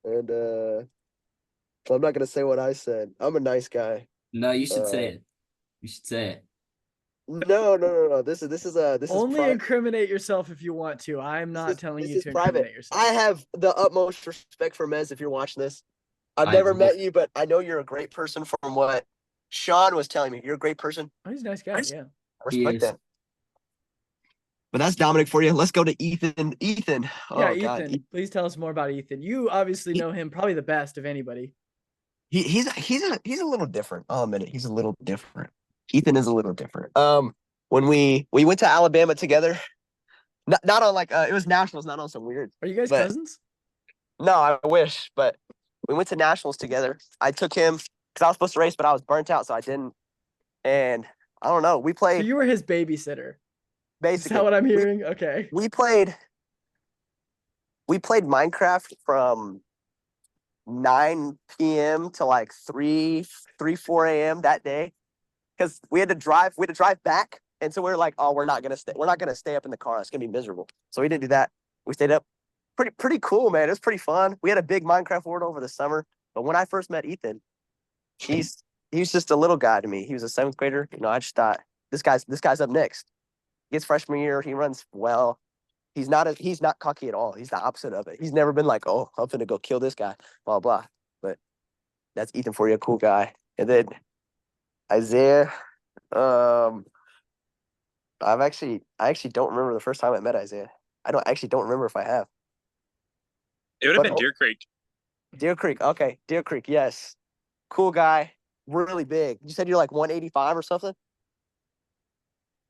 And so I'm not gonna say what I said. I'm a nice guy. No, you should say it. You should say it. No. This Only is private. incriminate yourself if you want to. I'm not telling you to incriminate yourself. I have the utmost respect for Mez if you're watching this. I've I never will- met you, but I know you're a great person from what Sean was telling me. You're a great person. Oh, he's a nice guy. Yeah. I respect is. that. But that's Dominic for you. Let's go to Ethan. Ethan. Oh, Yeah, God. Ethan. Please tell us more about Ethan. You obviously know him probably the best of anybody. He's a little different. I'll admit it. He's a little different. Ethan is a little different. When we went to Alabama together, not on like it was nationals, not on some weird. Are you guys But- cousins? No, I wish, but we went to nationals together. I took him because I was supposed to race, but I was burnt out, so I didn't. And I don't know. We So played you were his babysitter. Is basically. that what I'm hearing? Okay. We played Minecraft from 9 p.m. to like 4 a.m. that day. Because we had to drive back. And so we were like, oh, we're not gonna stay up in the car. It's gonna be miserable. So we didn't do that. We stayed up. Pretty cool, man. It was pretty fun. We had a big Minecraft world over the summer. But when I first met Ethan, he was just a little guy to me. He was a 7th grader. You know, I just thought this guy's up next. His freshman year, he runs well. He's not cocky at all. He's the opposite of it. He's never been like, oh, I'm gonna go kill this guy, blah blah. But that's Ethan for you, a cool guy. And then Isaiah, I actually don't remember the first time I met Isaiah. I don't remember if I have. It would have But- been Deer Creek. Deer Creek, okay, Deer Creek, yes, cool guy, really big. You said you're like 185 or something.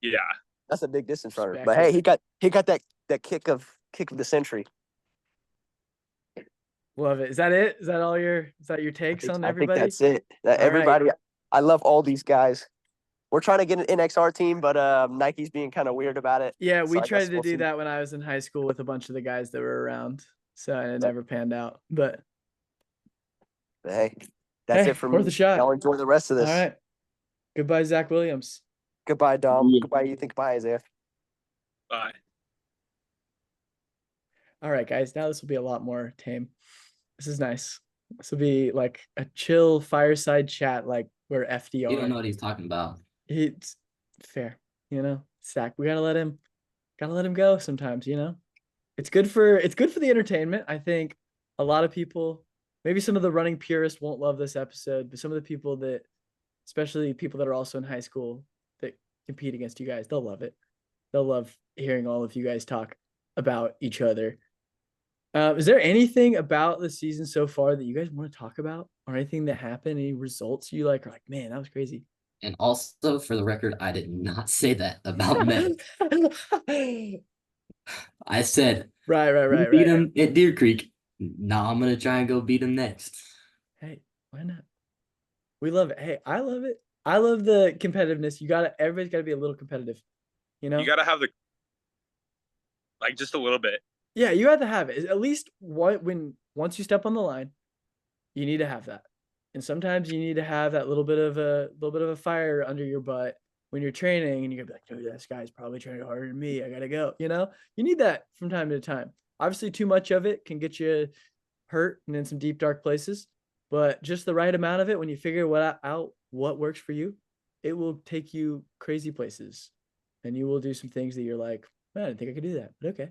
Yeah. That's a big distance runner. But hey, he got that kick of the century. Love it. Is that it? Is that your takes on I think everybody? that's it. All right. Everybody, I love all these guys. We're trying to get an NXR team, but Nike's being kind of weird about it. Yeah, So we I tried guess to we'll do see. that when I was in high school with a bunch of the guys that were around. So it never panned out. But But hey, that's Hey, it for worth me. a shot. Y'all enjoy the rest of all this. right. Goodbye, Zach Williams. Goodbye, Dom. Yeah. Goodbye, Ethan. Goodbye, Isaiah. Bye. All right, guys. Now this will be a lot more tame. This is nice. This will be like a chill fireside chat, like we're FDR. You don't know what he's talking about. It's fair, Zach. We gotta let him go sometimes. It's good for the entertainment. I think a lot of people, maybe some of the running purists won't love this episode, but some of the people that, especially people that are also in high school that compete against you guys, they'll love it. They'll love hearing all of you guys talk about each other. Is there anything about the season so far that you guys want to talk about, or anything that happened, any results you like, are like, man, that was crazy? And also, for the record, I did not say that about men. I said, Right. beat him at Deer Creek. Now I'm going to try and go beat him next. Hey, why not? We love it. Hey, I love it. I love the competitiveness. Everybody's gotta be a little competitive. You got to have just a little bit. Yeah, you have to have it. At least once you step on the line, you need to have that. And sometimes you need to have that little bit of a fire under your butt when you're training, and you're gonna be like, oh, this guy's probably training harder than me. I gotta go. You need that from time to time. Obviously, too much of it can get you hurt and in some deep, dark places. But just the right amount of it, when you figure out what works for you, it will take you crazy places, and you will do some things that you're like, man, I didn't think I could do that, but okay.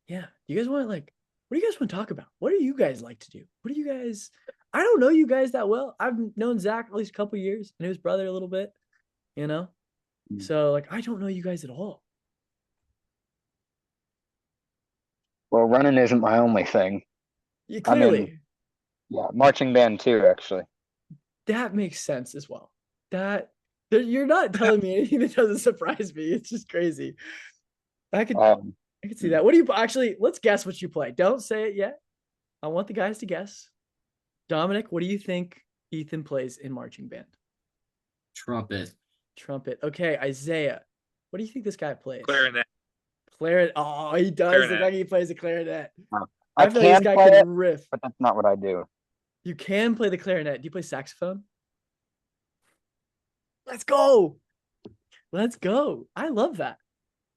Yeah. You guys want what do you guys want to talk about? What do you guys like to do? I don't know you guys that well. I've known Zach at least a couple years, and his brother a little bit, So I don't know you guys at all. Well, running isn't my only thing. Yeah, I'm in- clearly. Yeah, marching band too, actually. That makes sense as well. That You're not telling me anything that doesn't surprise me. It's just crazy. I could see that. What do you actually? Let's guess what you play. Don't say it yet. I want the guys to guess. Dominic, what do you think Ethan plays in marching band? Trumpet. Trumpet. Okay, Isaiah, what do you think this guy plays? Clarinet. Clarinet. Oh, he does Clarinet. look like he plays a clarinet. I feel like this can guy play can it, riff. but that's not what I do. You can play the clarinet. Do you play saxophone? Let's go. Let's go. I love that.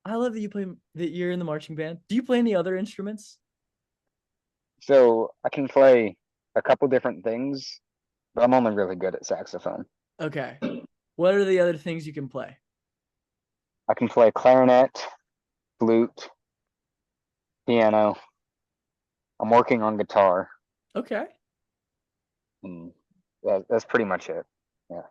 I love that you're in the marching band. Do you play any other instruments? So I can play a couple different things, but I'm only really good at saxophone. Okay. What are the other things you can play? I can play clarinet, flute, piano. I'm working on guitar. Okay. And that's pretty much it. Yeah.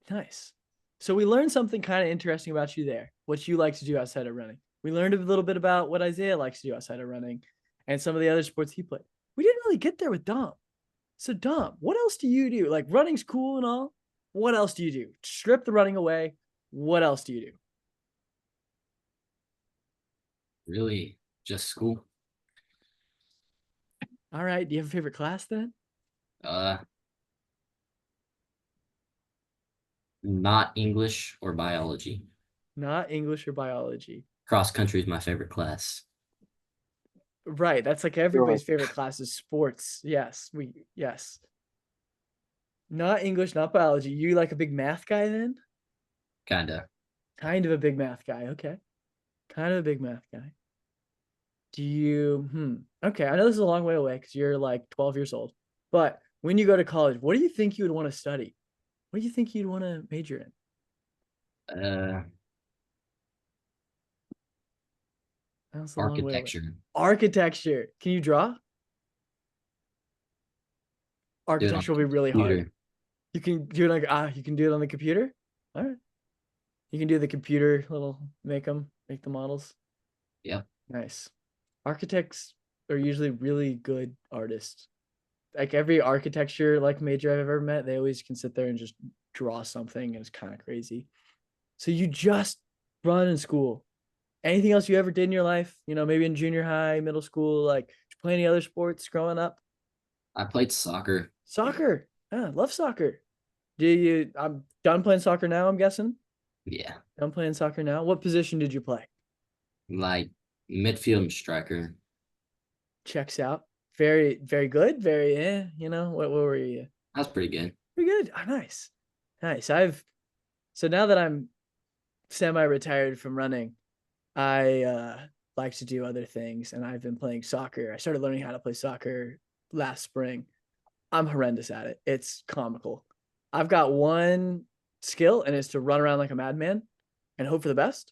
Nice. So we learned something kind of interesting about you there, what you like to do outside of running. We learned a little bit about what Isaiah likes to do outside of running and some of the other sports he played. We didn't really get there with Dom. So Dom, what else do you do? Like running's cool and all. What else do you do? Strip the running away. What else do you do? Really, just school. All right. Do you have a favorite class then? Not English or biology. Not English or biology. Cross country is my favorite class. Right. That's like everybody's favorite class is sports. Yes. Yes. Not English, not biology. You like a big math guy then? Kinda. Kind of a big math guy. Okay. Kind of a big math guy. Do you, okay. I know this is a long way away because you're like 12 years old, but when you go to college, what do you think you would want to study? What do you think you'd want to major in? That's a long way away. Architecture. Architecture. Can you draw? Architecture will be really hard. You can do it you can do it on the computer. All right. You can do the computer make the models. Yeah. Nice. Architects are usually really good artists. Like every architecture major I've ever met, they always can sit there and just draw something, and it's kind of crazy. So you just run in school. Anything else you ever did in your life? Maybe in junior high, middle school, did you play any other sports growing up? I played soccer. Soccer. Yeah, love soccer. I'm done playing soccer now, I'm guessing? Yeah. Done playing soccer now. What position did you play? Like midfield and striker. Checks out. Very, very good. Very, what were you? That's pretty good. Pretty good. Oh, nice. Nice. So now that I'm semi-retired from running, I like to do other things, and I've been playing soccer. I started learning how to play soccer last spring. I'm horrendous at it. It's comical. I've got one skill, and it's to run around like a madman and hope for the best.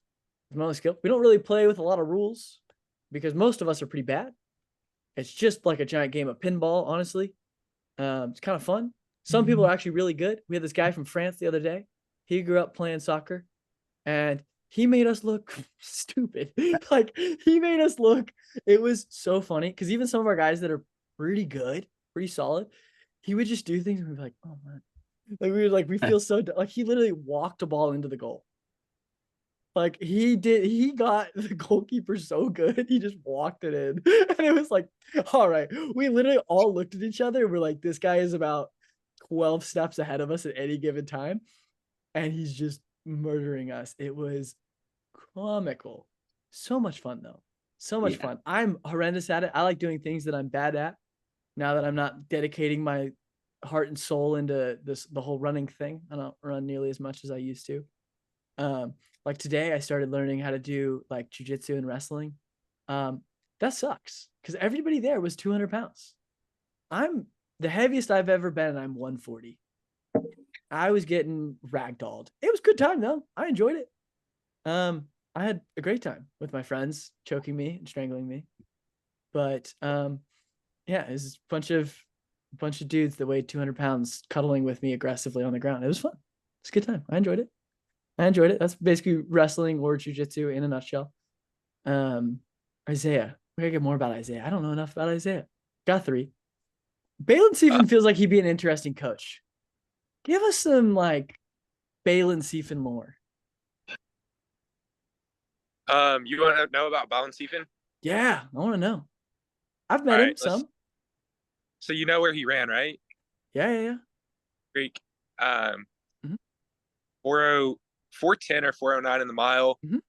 It's my only skill. We don't really play with a lot of rules because most of us are pretty bad. It's just like a giant game of pinball, honestly. It's kind of fun. Some people are actually really good. We had this guy from France the other day. He grew up playing soccer, and he made us look stupid. He made us look. It was so funny because even some of our guys that are pretty good, pretty solid, he would just do things and we'd be like, oh man. We feel so he literally walked a ball into the goal. He got the goalkeeper so good, he just walked it in. And it was like, all right. We literally all looked at each other and we're like, this guy is about 12 steps ahead of us at any given time. And he's just murdering us. It was comical. So much fun though. So much fun. I'm horrendous at it. I like doing things that I'm bad at now that I'm not dedicating my heart and soul into the whole running thing. I don't run nearly as much as I used to. Like today I started learning how to do like jujitsu and wrestling. That sucks because everybody there was 200 pounds. I'm the heaviest I've ever been, and I'm 140. I was getting ragdolled. It was a good time though. I enjoyed it. I had a great time with my friends choking me and strangling me. But yeah, it was a bunch of dudes that weighed 200 pounds cuddling with me aggressively on the ground. It was fun. It's a good time. I enjoyed it. That's basically wrestling or jiu-jitsu in a nutshell. Isaiah. We gotta get more about Isaiah. I don't know enough about Isaiah. Got 3. Balin even feels like he'd be an interesting coach. Give us some Balin Siefenmoor? Moore? You want to know about Balancefin? Yeah, I want to know. I've met All him right, some. so you know where he ran, right? Yeah. Greek. Um, Mhm. 410 or 409 in the mile. Mhm.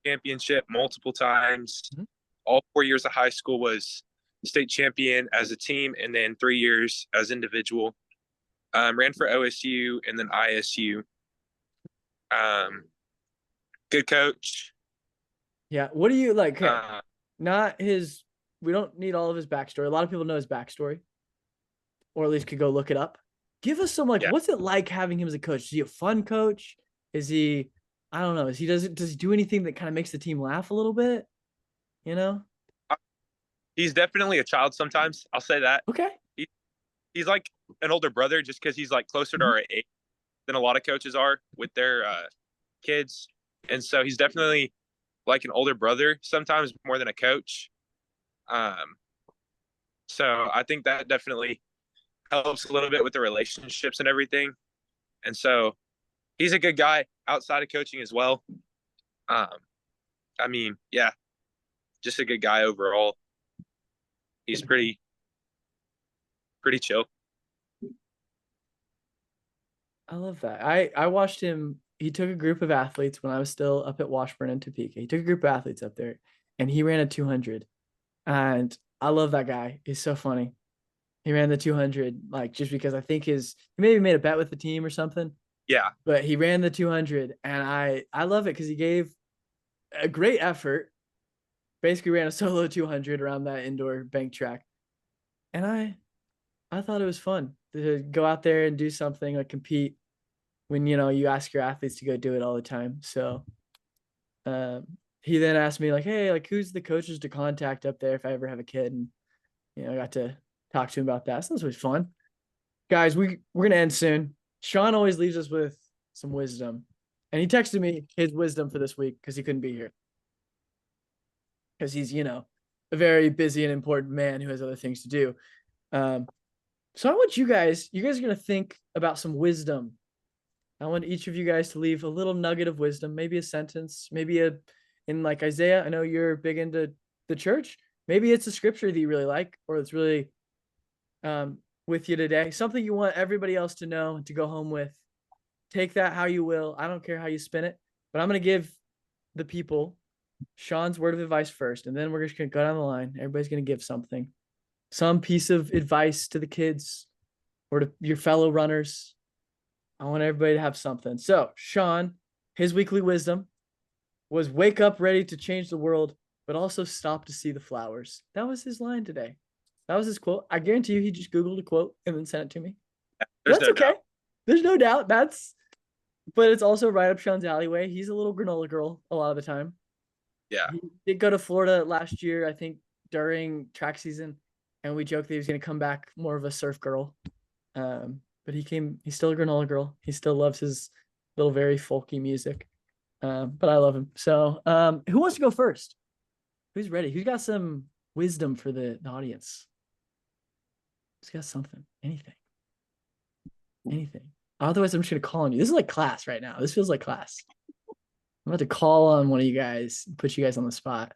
Championship multiple times. Mhm. All 4 years of high school was state champion as a team, and then 3 years as individual. Ran for OSU and then ISU. Good coach. Yeah. What do you like? Okay. Uh, Not his. We don't need all of his backstory. A lot of people know his backstory, or at least could go look it up. Give us some like, Yeah. what's it like having him as a coach? Is he a fun coach? Is he? I don't know. Does he do anything that kind of makes the team laugh a little bit? You know? he's definitely a child sometimes. I'll say that. Okay. He's like an older brother just because he's like closer to our age than a lot of coaches are with their kids. And so he's definitely like an older brother, sometimes more than a coach. So I think that definitely helps a little bit with the relationships and everything. And so he's a good guy outside of coaching as well. I mean, yeah, just a good guy overall. He's pretty chill. I love that. I watched him. He took a group of athletes when I was still up at Washburn and Topeka. He took a group of athletes up there, and he ran a 200. And I love that guy. He's so funny. He ran the 200 like just because I think he maybe made a bet with the team or something. Yeah. But he ran the 200, and I love it because he gave a great effort. Basically, ran a solo 200 around that indoor bank track, and I thought it was fun to go out there and do something like compete when you ask your athletes to go do it all the time. So he then asked me like, hey, like who's the coaches to contact up there if I ever have a kid? And I got to talk to him about that. So this was fun. Guys, we're gonna end soon. Sean always leaves us with some wisdom. And he texted me his wisdom for this week because he couldn't be here. Because he's, a very busy and important man who has other things to do. So I want you guys are going to think about some wisdom. I want each of you guys to leave a little nugget of wisdom, maybe a sentence, maybe in like Isaiah. I know you're big into the church. Maybe it's a scripture that you really like, or it's really with you today. Something you want everybody else to know and to go home with. Take that how you will. I don't care how you spin it, but I'm going to give the people Sean's word of advice first, and then we're just going to go down the line. Everybody's going to give something. Some piece of advice to the kids or to your fellow runners. I want everybody to have something. So, Sean, his weekly wisdom was wake up ready to change the world, but also stop to see the flowers. That was his line today. That was his quote. I guarantee you he just Googled a quote and then sent it to me. That's no okay. doubt. There's no doubt. But it's also right up Sean's alleyway. He's a little granola girl a lot of the time. Yeah. He did go to Florida last year, I think, during track season. And we joked that he was going to come back more of a surf girl. But he's still a granola girl. He still loves his little, very folky music. But I love him. So who wants to go first? Who's ready? Who's got some wisdom for the audience? Who's got something? Anything. Otherwise, I'm just going to call on you. This is like class right now. This feels like class. I'm about to call on one of you guys, put you guys on the spot.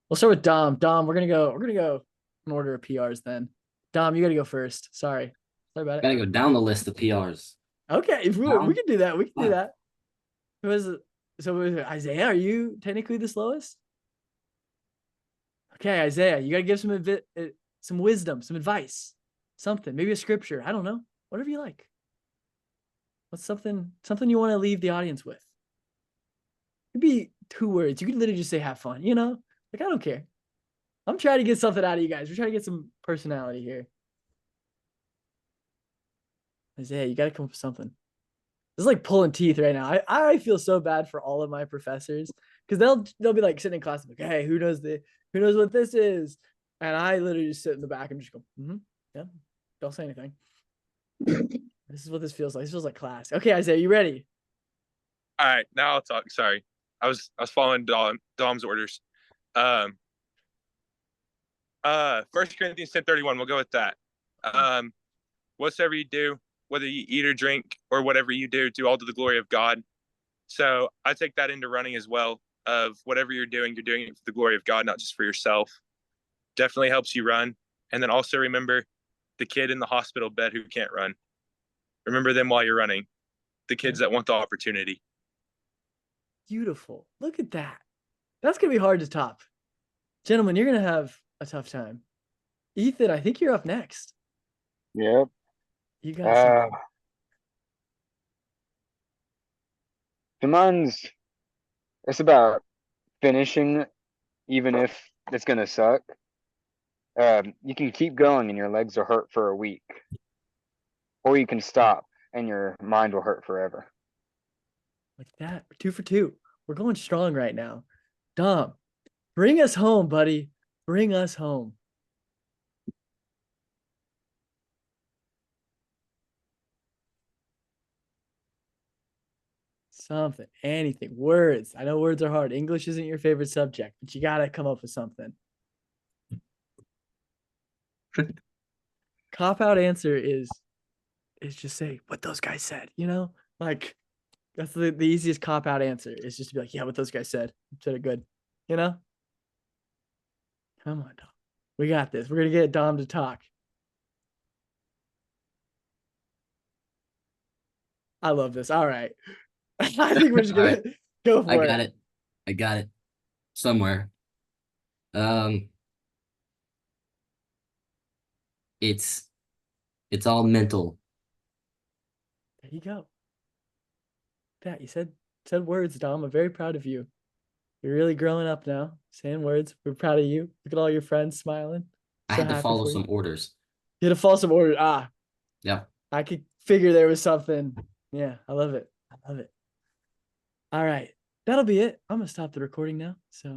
We'll start with Dom. Dom, we're gonna go in order of PRs then. Dom, you gotta go first. Sorry about it. Gotta go down the list of PRs. Okay, if we can do that. We can do that. Was Isaiah? Are you technically the slowest? Okay, Isaiah, you gotta give some wisdom, some advice, something, maybe a scripture. I don't know, whatever you like. What's something you want to leave the audience with? It'd be 2 words. You could literally just say "have fun." Like I don't care. I'm trying to get something out of you guys. We're trying to get some personality here. Isaiah, you got to come up with something. This is like pulling teeth right now. I feel so bad for all of my professors because they'll be like sitting in class like, hey, who knows what this is? And I literally just sit in the back and just go, yeah, don't say anything. This is what this feels like. This feels like class. Okay, Isaiah, you ready? All right, now I'll talk. Sorry, I was following Dom's orders. 1 Corinthians 10:31. We'll go with that. Whatsoever you do, whether you eat or drink or whatever you do all to the glory of God. So I take that into running as well. Of whatever you're doing it for the glory of God, not just for yourself. Definitely helps you run. And then also remember the kid in the hospital bed who can't run. Remember them while you're running. The kids that want the opportunity. Beautiful. Look at that. That's going to be hard to top. Gentlemen, you're going to have a tough time. Ethan, I think you're up next. Yep. You got something. So mine's, it's about finishing, even if it's gonna suck. You can keep going and your legs will hurt for a week, or you can stop and your mind will hurt forever. Like that. We're 2 for 2. We're going strong right now. Dom, bring us home, buddy. Bring us home. Something, anything, words. I know words are hard. English isn't your favorite subject, but you got to come up with something. Cop out answer is just say what those guys said, you know? Like that's the easiest cop out answer is just to be like, yeah, what those guys said. Said it good, you know? Come on, Dom. We got this. We're going to get Dom to talk. I love this. All right. I think we're just going to go for I it. got it. I got it. Somewhere. It's all mental. There you go. Pat, you said words, Dom. I'm very proud of you. You're really growing up now, saying words. We're proud of you. Look at all your friends smiling. I So had to happy follow for you. some orders. You had to follow some orders. Yep. I could figure there was something. Yeah, I love it. I love it. All right. That'll be it. I'm going to stop the recording now. So